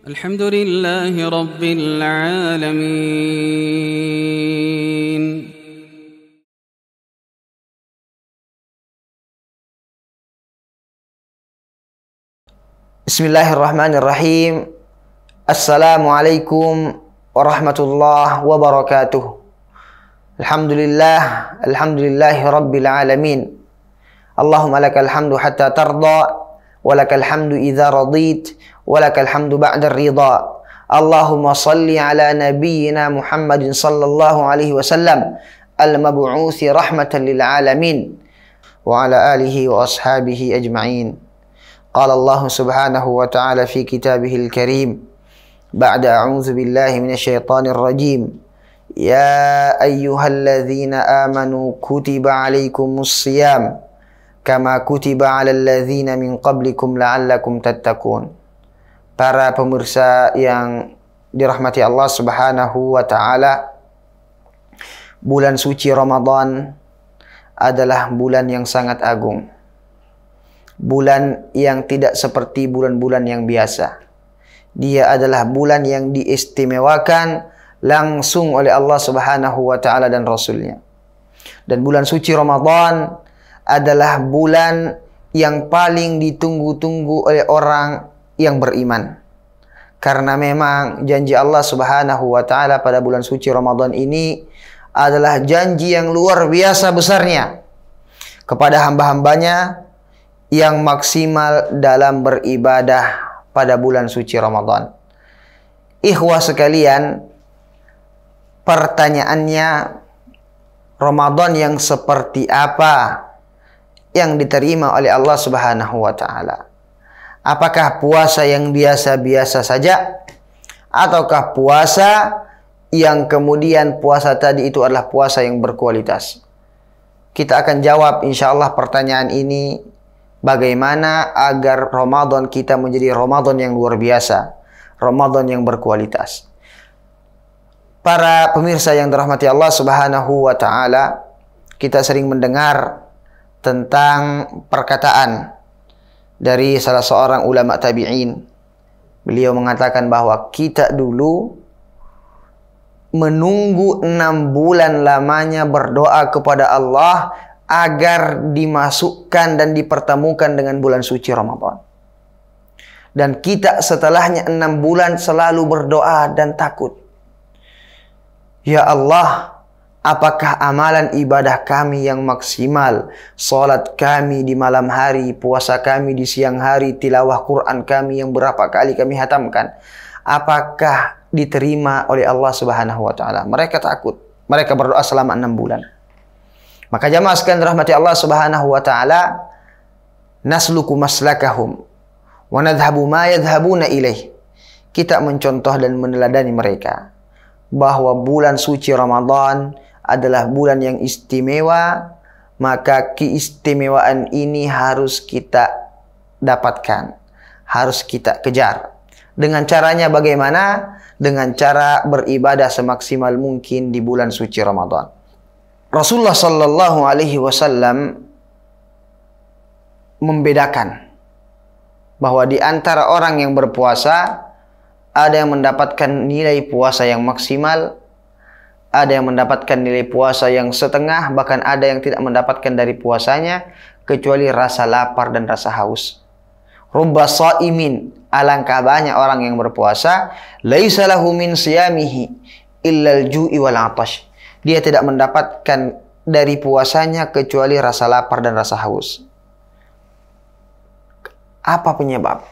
الحمد لله رب العالمين. Bismillahirrahmanirrahim. Assalamualaikum warahmatullahi wabarakatuh. Alhamdulillahi rabbil alamin. Allahumma lakal hamdu hatta tarda, walakal hamdu idza radit, walakal hamdu ba'da ridha. Allahumma salli ala nabiyyina Muhammadin sallallahu alaihi wasallam, al-mab'uuthi rahmatan lil alamin, wa ala alihi wa ashabihi ajma'in. Qala Allah subhanahu wa ta'ala fi kitabihil karim, ba'da a'udzu billahi minasyaitonir rajim. Ya ayyuhalladzina amanu kutiba alaikumus shiyam kama kutiba alal ladzina min qablikum la'allakum tattaqun. Para pemirsa yang dirahmati Allah Subhanahu wa taala, bulan suci Ramadan adalah bulan yang sangat agung. Bulan yang tidak seperti bulan-bulan yang biasa. Dia adalah bulan yang diistimewakan langsung oleh Allah Subhanahu wa taala dan Rasulnya. Dan bulan suci Ramadan adalah bulan yang paling ditunggu-tunggu oleh orang yang beriman. Karena memang janji Allah Subhanahu wa taala pada bulan suci Ramadan ini adalah janji yang luar biasa besarnya kepada hamba-hambanya yang maksimal dalam beribadah pada bulan suci Ramadan. Ikhwah sekalian, pertanyaannya, Ramadan yang seperti apa yang diterima oleh Allah Subhanahu wa taala? Apakah puasa yang biasa-biasa saja, ataukah puasa yang kemudian puasa tadi itu adalah puasa yang berkualitas? Kita akan jawab insyaallah pertanyaan ini, bagaimana agar Ramadan kita menjadi Ramadan yang luar biasa, Ramadan yang berkualitas. Para pemirsa yang dirahmati Allah Subhanahu wa taala, kita sering mendengar tentang perkataan dari salah seorang ulama tabi'in. Beliau mengatakan bahwa kita dulu menunggu 6 bulan lamanya berdoa kepada Allah agar dimasukkan dan dipertemukan dengan bulan suci Ramadan. Dan kita setelahnya 6 bulan selalu berdoa dan takut. Ya Allah, apakah amalan ibadah kami yang maksimal, salat kami di malam hari, puasa kami di siang hari, tilawah Quran kami yang berapa kali kami hatamkan, apakah diterima oleh Allah Subhanahu wa taala? Mereka takut. Mereka berdoa selama 6 bulan. Maka jamaah sekalian dirahmati Allah Subhanahu wa taala, nasluku maslakahum wa nadhhabu ma yadhhabuna ilaih. Kita mencontoh dan meneladani mereka bahwa bulan suci Ramadan adalah bulan yang istimewa, maka keistimewaan ini harus kita dapatkan, harus kita kejar. Dengan caranya bagaimana? Dengan cara beribadah semaksimal mungkin di bulan suci Ramadan. Rasulullah sallallahu alaihi wasallam membedakan bahwa di antara orang yang berpuasa ada yang mendapatkan nilai puasa yang maksimal, ada yang mendapatkan nilai puasa yang setengah, bahkan ada yang tidak mendapatkan dari puasanya kecuali rasa lapar dan rasa haus. Rubba shaimin, alangkah banyak orang yang berpuasa, laisa lahu min siyamihi illa al-ju'i wal 'atash. Dia tidak mendapatkan dari puasanya kecuali rasa lapar dan rasa haus. Apa penyebab?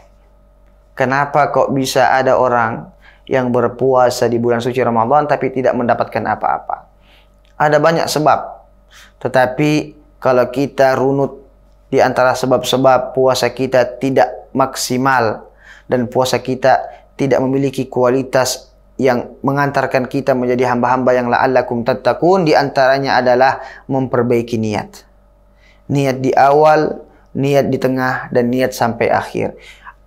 Kenapa kok bisa ada orang yang berpuasa di bulan suci Ramadan tapi tidak mendapatkan apa-apa? Ada banyak sebab. Tetapi kalau kita runut di antara sebab-sebab puasa kita tidak maksimal dan puasa kita tidak memiliki kualitas yang mengantarkan kita menjadi hamba-hamba yang la'allakum tattaqun, di antaranya adalah memperbaiki niat. Niat di awal, niat di tengah, dan niat sampai akhir.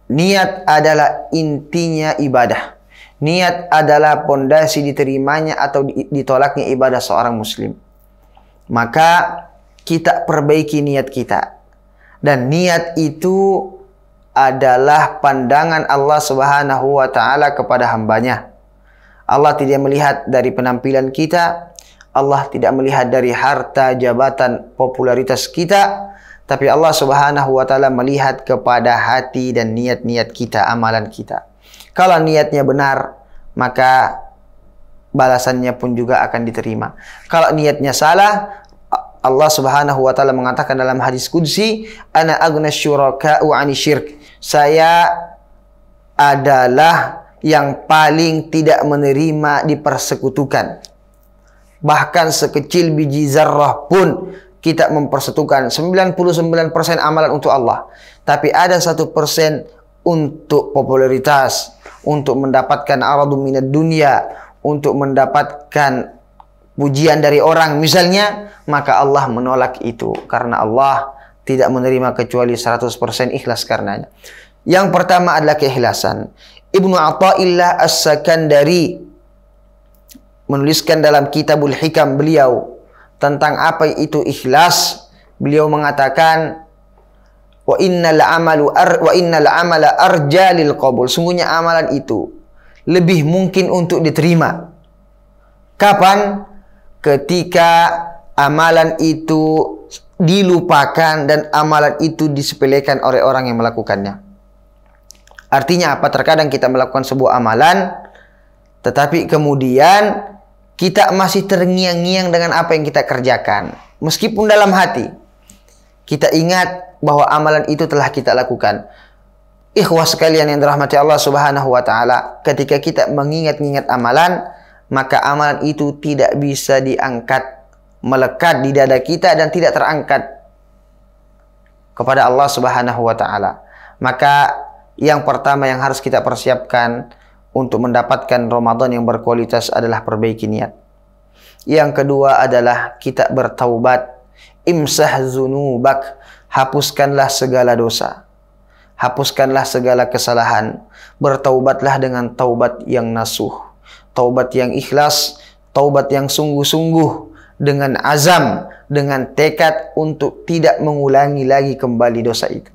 Niat adalah intinya ibadah. Niat adalah pondasi diterimanya atau ditolaknya ibadah seorang muslim. Maka kita perbaiki niat kita. Dan niat itu adalah pandangan Allah Subhanahu wa taala kepada hambanya. Allah tidak melihat dari penampilan kita, Allah tidak melihat dari harta, jabatan, popularitas kita, tapi Allah Subhanahu wa taala melihat kepada hati dan niat-niat kita, amalan kita. Kalau niatnya benar, maka balasannya pun juga akan diterima. Kalau niatnya salah, Allah Subhanahu wa taala mengatakan dalam hadis qudsi, "Ana aghna syuraka'u 'ani syirk." Saya adalah yang paling tidak menerima dipersekutukan. Bahkan sekecil biji zarrah pun kita mempersekutukan. 99% amalan untuk Allah, tapi ada 1% untuk popularitas, untuk mendapatkan aradun minad dunya, untuk mendapatkan pujian dari orang misalnya, maka Allah menolak itu karena Allah tidak menerima kecuali 100% ikhlas karenanya. Yang pertama adalah keikhlasan. Ibnu Athaillah As-Sakandari menuliskan dalam Kitabul Hikam beliau tentang apa itu ikhlas. Beliau mengatakan, wa innal amala arja lil qabul. Sungguhnya amalan itu lebih mungkin untuk diterima. Kapan? Ketika amalan itu dilupakan dan amalan itu disepelekan oleh orang yang melakukannya. Artinya apa? Terkadang kita melakukan sebuah amalan, tetapi kemudian kita masih terngiang-ngiang dengan apa yang kita kerjakan. Meskipun dalam hati kita ingat bahwa amalan itu telah kita lakukan. Ikhwah sekalian yang dirahmati Allah Subhanahu wa taala, ketika kita mengingat-ingat amalan, maka amalan itu tidak bisa diangkat, melekat di dada kita dan tidak terangkat kepada Allah Subhanahu wa taala. Maka yang pertama yang harus kita persiapkan untuk mendapatkan Ramadan yang berkualitas adalah perbaiki niat. Yang kedua adalah kita bertaubat. Imsah dzunubak, hapuskanlah segala dosa. Hapuskanlah segala kesalahan. Bertaubatlah dengan taubat yang nasuh, taubat yang ikhlas, taubat yang sungguh-sungguh, dengan azam, dengan tekad untuk tidak mengulangi lagi kembali dosa itu.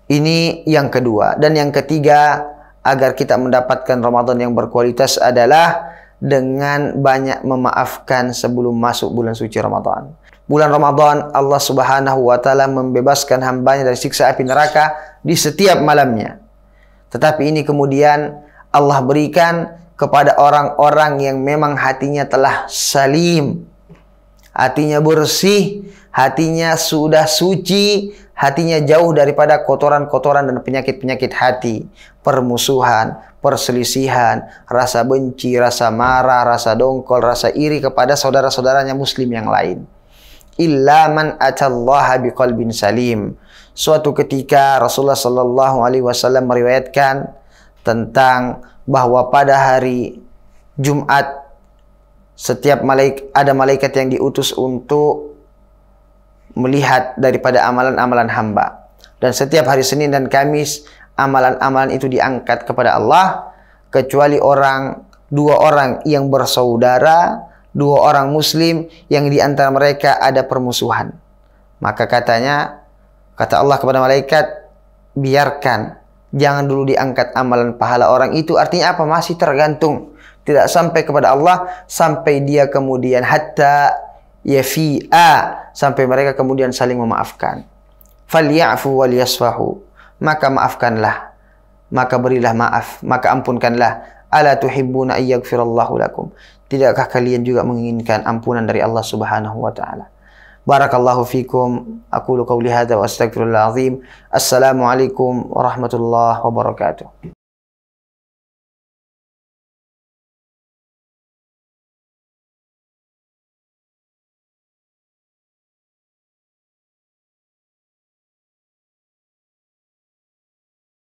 Ini yang kedua. Dan yang ketiga, agar kita mendapatkan Ramadan yang berkualitas adalah dengan banyak memaafkan sebelum masuk bulan suci Ramadan. Bulan Ramadan, Allah Subhanahu wa taala membebaskan hambanya dari siksa api neraka di setiap malamnya. Tetapi ini kemudian Allah berikan kepada orang-orang yang memang hatinya telah salim, hatinya bersih, hatinya sudah suci, hatinya jauh daripada kotoran-kotoran dan penyakit-penyakit hati, permusuhan, perselisihan, rasa benci, rasa marah, rasa dongkol, rasa iri kepada saudara-saudaranya muslim yang lain. Illa man atallaha biqalbin salim. Suatu ketika Rasulullah sallallahu alaihi wasallam meriwayatkan tentang bahwa pada hari Jumat ada malaikat yang diutus untuk melihat daripada amalan-amalan hamba. Dan setiap hari Senin dan Kamis amalan-amalan itu diangkat kepada Allah, kecuali dua orang yang bersaudara, dua orang muslim yang di antara mereka ada permusuhan. Maka kata Allah kepada malaikat, biarkan, jangan dulu diangkat amalan pahala orang itu. Artinya apa? Masih tergantung, tidak sampai kepada Allah, sampai dia kemudian hatta yafi'a, sampai mereka kemudian saling memaafkan. Falyafu wal yasfahu, maka maafkanlah, maka berilah maaf, maka ampunkanlah. Ala tuhibbuna ayyaghfirallahu lakum, tidakkah kalian juga menginginkan ampunan dari Allah Subhanahu wa taala? Barakallahu fikum. Aqulu qawli hadza wa astaghfirullahal azim. Assalamualaikum warahmatullahi wabarakatuh.